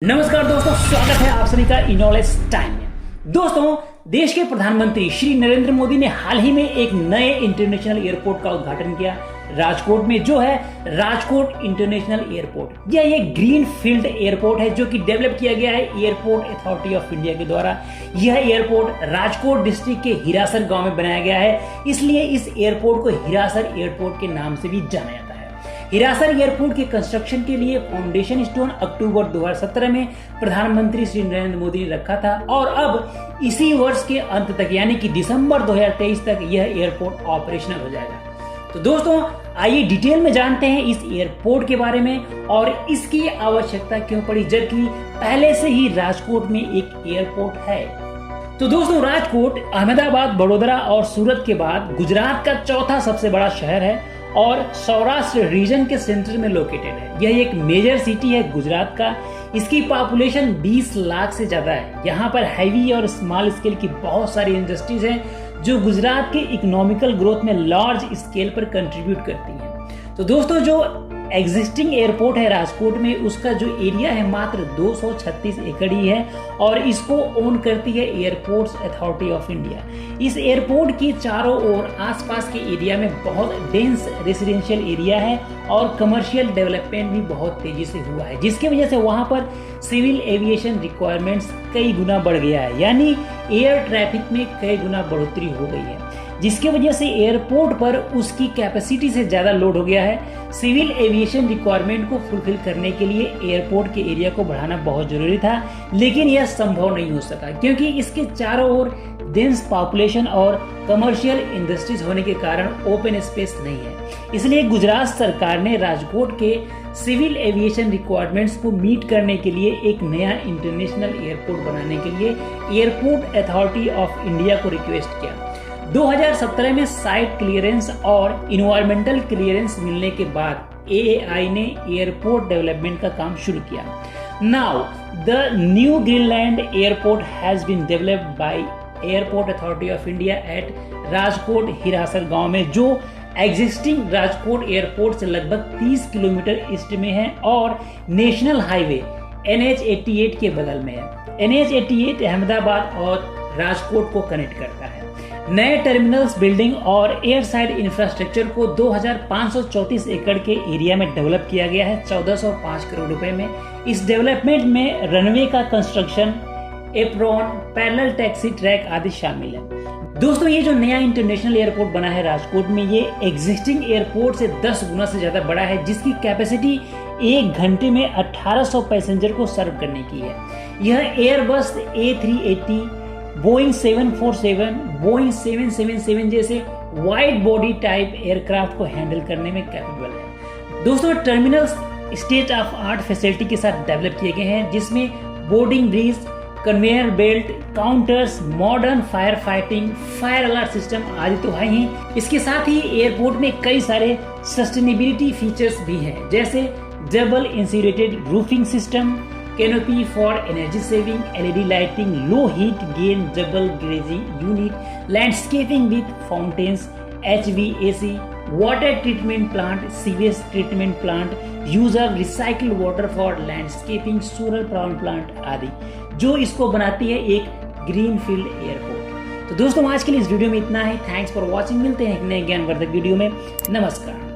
नमस्कार दोस्तों, स्वागत है आप सभी का इनॉलेज टाइम में। दोस्तों, देश के प्रधानमंत्री श्री नरेंद्र मोदी ने हाल ही में एक नए इंटरनेशनल एयरपोर्ट का उद्घाटन किया राजकोट में, जो है राजकोट इंटरनेशनल एयरपोर्ट। यह एक ग्रीन फील्ड एयरपोर्ट है जो कि डेवलप किया गया है एयरपोर्ट अथॉरिटी ऑफ इंडिया के द्वारा। यह एयरपोर्ट राजकोट डिस्ट्रिक्ट के हिरासर गांव में बनाया गया है, इसलिए इस एयरपोर्ट को हिरासर एयरपोर्ट के नाम से भी जाना जाता है। हिरासर एयरपोर्ट के कंस्ट्रक्शन के लिए फाउंडेशन स्टोन अक्टूबर 2017 में प्रधानमंत्री श्री नरेंद्र मोदी ने रखा था और अब इसी वर्ष के अंत तक यानी कि दिसंबर 2023 तक यह एयरपोर्ट ऑपरेशनल हो जाएगा। तो दोस्तों, आइए डिटेल में जानते हैं इस एयरपोर्ट के बारे में और इसकी आवश्यकता क्यों पड़ी, जबकि पहले से ही राजकोट में एक एयरपोर्ट है। तो दोस्तों, राजकोट अहमदाबाद, बड़ोदरा और सूरत के बाद गुजरात का चौथा सबसे बड़ा शहर है और सौराष्ट्र रीजन के सेंटर में लोकेटेड है। यह एक मेजर सिटी है गुजरात का। इसकी पॉपुलेशन 20 लाख से ज्यादा है। यहाँ पर हैवी और स्मॉल स्केल की बहुत सारी इंडस्ट्रीज हैं जो गुजरात के इकोनॉमिकल ग्रोथ में लार्ज स्केल पर कंट्रीब्यूट करती हैं। तो दोस्तों, जो एग्जिस्टिंग एयरपोर्ट है राजकोट में, उसका जो एरिया है मात्र 236 एकड़ ही है और इसको ओन करती है एयरपोर्ट्स अथॉरिटी ऑफ इंडिया। इस एयरपोर्ट के चारों ओर आसपास के एरिया में बहुत डेंस रेसिडेंशियल एरिया है और कमर्शियल डेवलपमेंट भी बहुत तेजी से हुआ है, जिसकी वजह से वहां पर सिविल एविएशन रिक्वायरमेंट्स कई गुना बढ़ गया है, यानी एयर ट्रैफिक में कई गुना बढ़ोतरी हो गई है, जिसकी वजह से एयरपोर्ट पर उसकी कैपेसिटी से ज्यादा लोड हो गया है। सिविल एविएशन रिक्वायरमेंट को फुलफिल करने के लिए एयरपोर्ट के एरिया को बढ़ाना बहुत जरूरी था, लेकिन यह संभव नहीं हो सका क्योंकि इसके चारों ओर डेंस पॉपुलेशन और कमर्शियल इंडस्ट्रीज होने के कारण ओपन स्पेस नहीं है। इसलिए गुजरात सरकार ने राजकोट के सिविल एविएशन रिक्वायरमेंट्स को मीट करने के लिए एक नया इंटरनेशनल एयरपोर्ट बनाने के लिए एयरपोर्ट अथॉरिटी ऑफ इंडिया को रिक्वेस्ट किया। 2017 में साइट क्लियरेंस और इन्वायरमेंटल क्लियरेंस मिलने के बाद एएआई ने एयरपोर्ट डेवलपमेंट का काम शुरू किया। Now the new Greenland airport has been developed by Airport Authority of India at Rajkot Hirasar गांव में, जो एग्जिस्टिंग राजकोट एयरपोर्ट से लगभग 30 किलोमीटर ईस्ट में है और नेशनल हाईवे NH-88 के बगल में है। NH-88 अहमदाबाद और राजकोट को कनेक्ट करता है। नए टर्मिनल्स, बिल्डिंग और एयर साइड इंफ्रास्ट्रक्चर को 2534 एकड़ के एरिया में डेवलप किया गया है 1405 करोड़ रुपए में। इस डेवलपमेंट में रनवे का construction, apron, parallel taxi track आदि शामिल है। दोस्तों, ये जो नया इंटरनेशनल एयरपोर्ट बना है राजकोट में, ये एग्जिस्टिंग एयरपोर्ट से 10 गुना से ज्यादा बड़ा है, जिसकी कैपेसिटी एक घंटे में 1800 पैसेंजर को सर्व करने की है। यह एयरबस A380, बोइंग 747, बोइंग 777 जैसे वाइड बॉडी टाइप एयरक्राफ्ट को हैंडल करने में कैपेबल है। दोस्तों, terminals state of art facility के साथ डेवलप किए गए हैं, जिसमें boarding bridge, conveyor belt, counters, modern fire fighting, fire alert system आदि तो है ही। इसके साथ ही एयरपोर्ट में कई सारे सस्टेनेबिलिटी फीचर्स भी हैं, जैसे double insulated roofing system, canopy for energy saving, LED lighting, low heat gain double glazing unit, landscaping with fountains, HVAC, water treatment plant, sewage treatment plant, use of recycled water for landscaping, solar power plant आदि, जो इसको बनाती है एक green field airport. तो दोस्तों, आज के लिए इस वीडियो में इतना है। Thanks for watching. मिलते हैं एक नए ज्ञानवर्धक वीडियो में। नमस्कार।